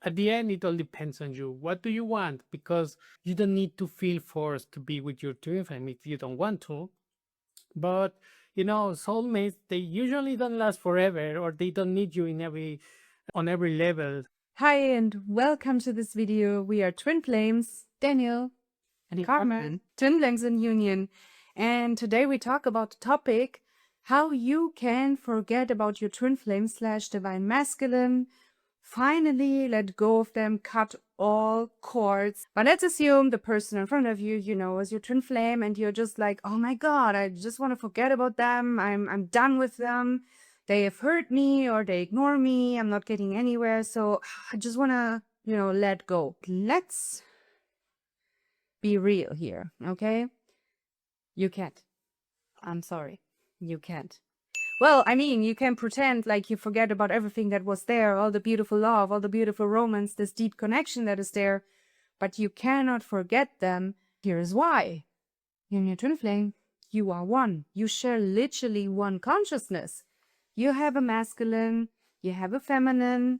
at the end, it all depends on you. What do you want? Because you don't need to feel forced to be with your twin flame if you don't want to. But soulmates, they usually don't last forever, or they don't need you on every level. Hi and welcome to this video. We are Twin Flames, Daniel and Carmen, Twin Flames in Union. And today we talk about the topic, how you can forget about your Twin Flame / Divine Masculine, finally let go of them, cut all cords. But let's assume the person in front of you, is your Twin Flame and you're just like, oh my God, I just want to forget about them. I'm done with them. They have hurt me or they ignore me. I'm not getting anywhere. So I just want to, let go. Let's be real here, okay? You can't. I'm sorry. You can't. Well, I mean, you can pretend like you forget about everything that was there, all the beautiful love, all the beautiful romance, this deep connection that is there, but you cannot forget them. Here's why. In your twin flame, you are one. You share literally one consciousness. You have a masculine, you have a feminine,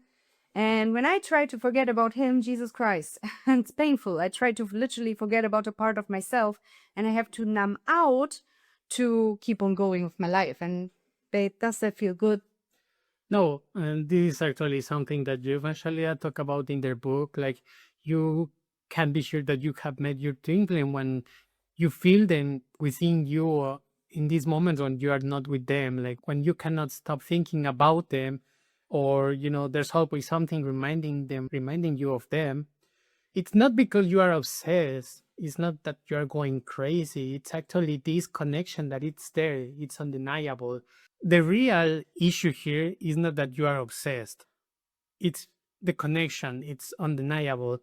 and when I try to forget about him, Jesus Christ, and it's painful. I try to literally forget about a part of myself, and I have to numb out to keep on going with my life. And babe, does that feel good? No, and this is actually something that you eventually talk about in their book. Like, you can be sure that you have met your twin flame when you feel them within you, in these moments when you are not with them, like when you cannot stop thinking about them, or there's always something reminding you of them. It's not because you are obsessed. It's not that you are going crazy. It's actually this connection that it's there. It's undeniable. The real issue here is not that you are obsessed. It's the connection. It's undeniable.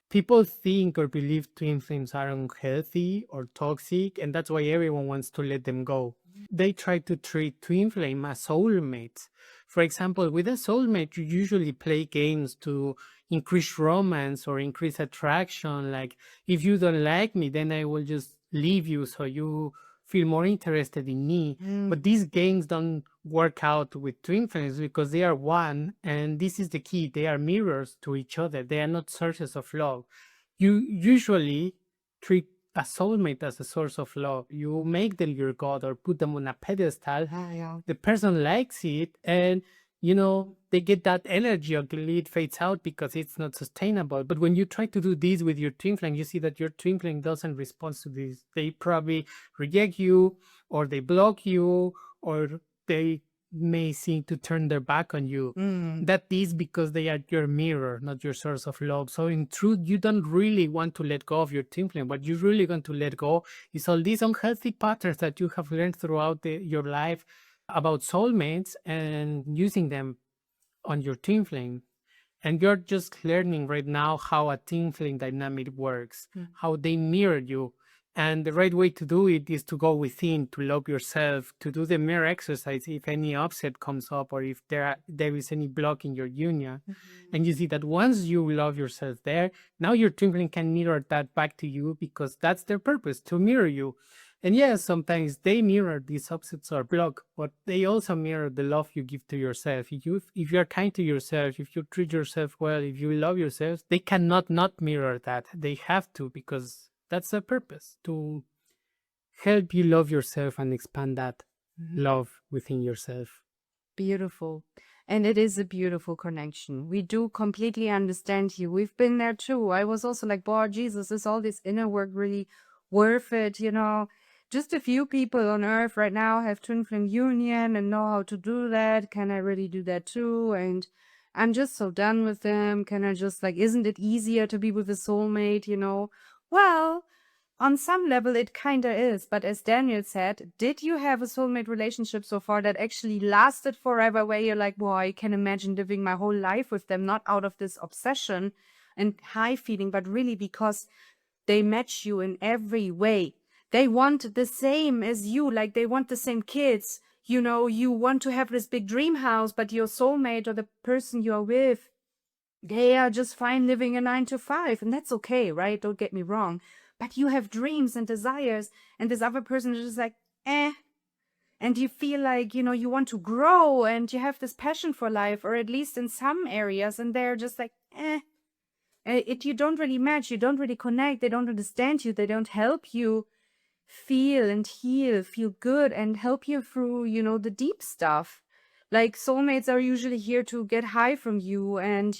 People think or believe twin flames are unhealthy or toxic, and that's why everyone wants to let them go. They try to treat twin flame as soulmates. For example, with a soulmate, you usually play games to increase romance or increase attraction. Like, if you don't like me, then I will just leave you so you feel more interested in me. But these games don't work out with twin flames because they are one, and this is the key. They are mirrors to each other. They are not sources of love. You usually treat a soulmate as a source of love. You make them your god or put them on a pedestal. The person likes it, and they get that energy until it fades out because it's not sustainable. But when you try to do this with your twin flame, you see that your twin flame doesn't respond to this. They probably reject you, or they block you, or they may seem to turn their back on you. That is because they are your mirror, not your source of love. So in truth, you don't really want to let go of your twin flame. What you really want to let go is all these unhealthy patterns that you have learned throughout your life about soulmates, and using them on your twin flame. And you're just learning right now how a twin flame dynamic works, how they mirror you. And the right way to do it is to go within, to love yourself, to do the mirror exercise if any upset comes up, or if there is any block in your union. And you see that once you love yourself there, now your twin flame can mirror that back to you, because that's their purpose, to mirror you. And yes, sometimes they mirror these upsets or block, but they also mirror the love you give to yourself. If you're kind to yourself, if you treat yourself well, if you love yourself, they cannot not mirror that. They have to, because that's their purpose, to help you love yourself and expand that love within yourself. Beautiful. And it is a beautiful connection. We do completely understand you. We've been there too. I was also like, boy, Jesus, is all this inner work really worth it? Just a few people on earth right now have twin flame union and know how to do that. Can I really do that too? And I'm just so done with them. Can I just isn't it easier to be with a soulmate, Well, on some level, it kinda is, but as Daniel said, did you have a soulmate relationship so far that actually lasted forever, where you're like, boy, I can imagine living my whole life with them, not out of this obsession and high feeling, but really because they match you in every way. They want the same as you, like they want the same kids. You want to have this big dream house, but your soulmate or the person you're with, they are just fine living a 9 to 5, and that's okay, right? Don't get me wrong. But you have dreams and desires, and this other person is just like, eh. And you feel like, you want to grow and you have this passion for life, or at least in some areas, and they're just like, You don't really match, you don't really connect, they don't understand you, they don't help you feel and heal, feel good, and help you through, the deep stuff. Like soulmates are usually here to get high from you and,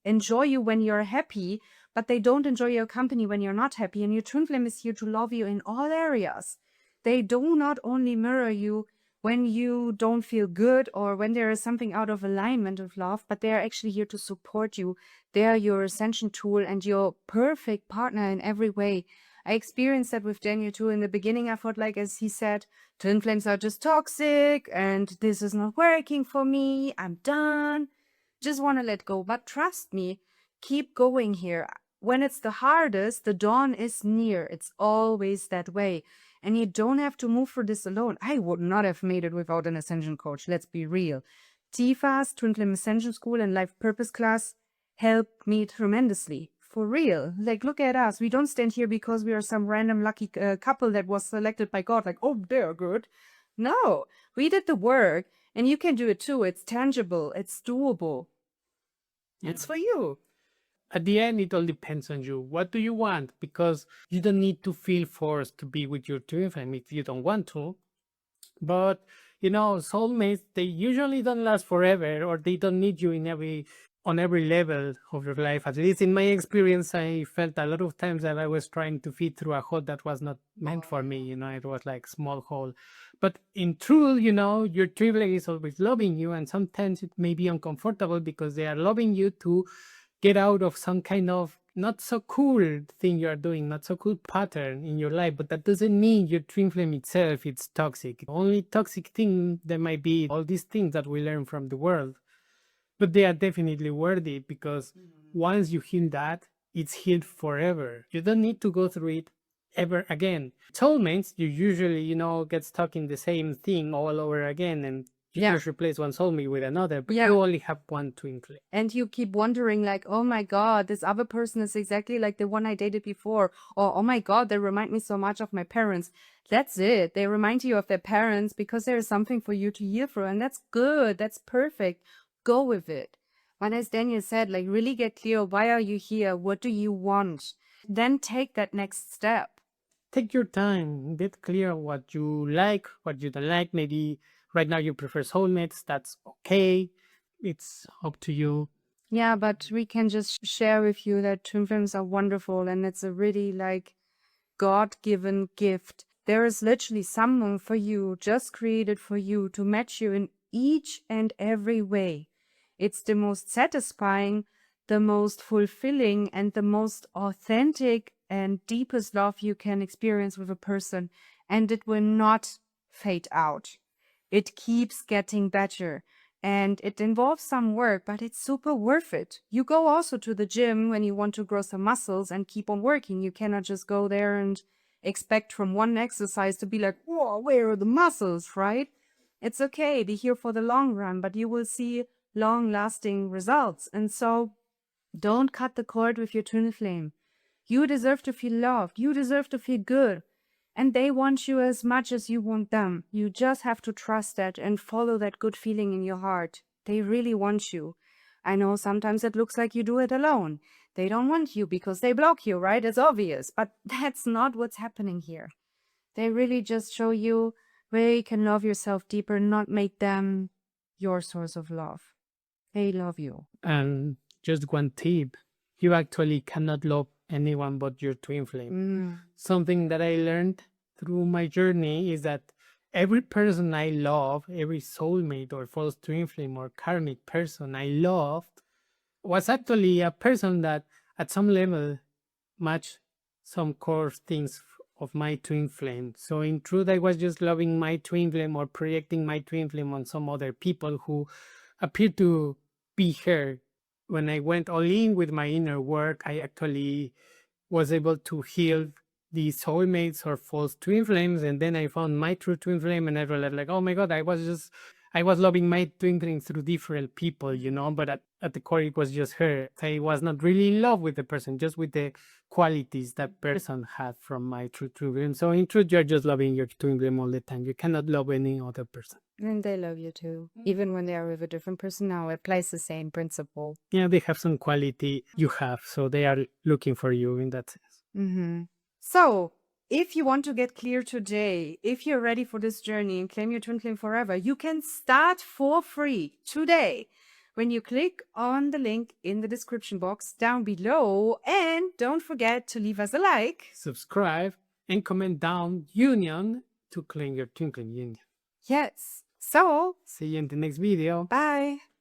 enjoy you when you're happy, but they don't enjoy your company when you're not happy. And your twin flame is here to love you in all areas. They do not only mirror you when you don't feel good or when there is something out of alignment of love, but they are actually here to support you. They are your ascension tool and your perfect partner in every way. I experienced that with Daniel too. In the beginning, I thought, like, as he said, twin flames are just toxic and this is not working for me. I'm done. Just want to let go. But trust me, keep going here. When it's the hardest, the dawn is near. It's always that way. And you don't have to move for this alone. I would not have made it without an ascension coach. Let's be real. TFAS, Twin Flame Ascension School, and Life Purpose class helped me tremendously. For real. Like, look at us. We don't stand here because we are some random lucky couple that was selected by God. Like, oh, they're good. No, we did the work and you can do it too. It's tangible. It's doable. It's for you. At the end, it all depends on you. What do you want? Because you don't need to feel forced to be with your twin flame if you don't want to. But soulmates, they usually don't last forever, or they don't need you on every level of your life. At least in my experience, I felt a lot of times that I was trying to fit through a hole that was not meant for me. It was like small hole. But in truth, your twin flame is always loving you, and sometimes it may be uncomfortable because they are loving you to get out of some kind of not so cool thing you're doing, not so cool pattern in your life. But that doesn't mean your twin flame itself it's toxic. The only toxic thing there might be all these things that we learn from the world. But they are definitely worthy because once you heal that, it's healed forever. You don't need to go through it ever again. Soulmates, you usually, get stuck in the same thing all over again, and you just replace one soulmate with another, but you only have one twin flame. And you keep wondering, like, oh my God, this other person is exactly like the one I dated before. Or, oh my God, they remind me so much of my parents. That's it. They remind you of their parents because there is something for you to heal through. And that's good. That's perfect. Go with it. But as Daniel said, like, really get clear. Why are you here? What do you want? Then take that next step. Take your time, get clear what you like, what you don't like. Maybe right now you prefer soulmates. That's okay. It's up to you. Yeah, but we can just share with you that twin flames are wonderful and it's a really like God-given gift. There is literally someone for you, just created for you to match you in each and every way. It's the most satisfying, the most fulfilling, and the most authentic and deepest love you can experience with a person. And it will not fade out. It keeps getting better. And it involves some work, but it's super worth it. You go also to the gym when you want to grow some muscles and keep on working. You cannot just go there and expect from one exercise to be like, whoa, where are the muscles, right? It's okay, be here for the long run, but you will see long-lasting results. And so don't cut the cord with your twin flame. You deserve to feel loved. You deserve to feel good. And they want you as much as you want them. You just have to trust that and follow that good feeling in your heart. They really want you. I know sometimes it looks like you do it alone. They don't want you because they block you, right? It's obvious. But that's not what's happening here. They really just show you where you can love yourself deeper, not make them your source of love. They love you. And just one tip, you actually cannot love anyone but your twin flame. Something that I learned through my journey is that every person I love, every soulmate or false twin flame or karmic person I loved was actually a person that at some level matched some core things of my twin flame. So in truth, I was just loving my twin flame or projecting my twin flame on some other people who appeared to be her. When I went all in with my inner work, I actually was able to heal the soulmates or false twin flames, and then I found my true twin flame, and I realized, like, oh my God, I was loving my twin flame through different people, but at the core it was just her. I was not really in love with the person, just with the qualities that person had from my true twin flame. So in truth, you're just loving your twin flame all the time. You cannot love any other person. And they love you too. Even when they are with a different person now, it applies the same principle. Yeah, they have some quality you have, so they are looking for you in that sense. So, if you want to get clear today, if you're ready for this journey and claim your twin flame forever, you can start for free today when you click on the link in the description box down below. And don't forget to leave us a like, subscribe, and comment down union to claim your twin flame union. Yes. So, see you in the next video. bye.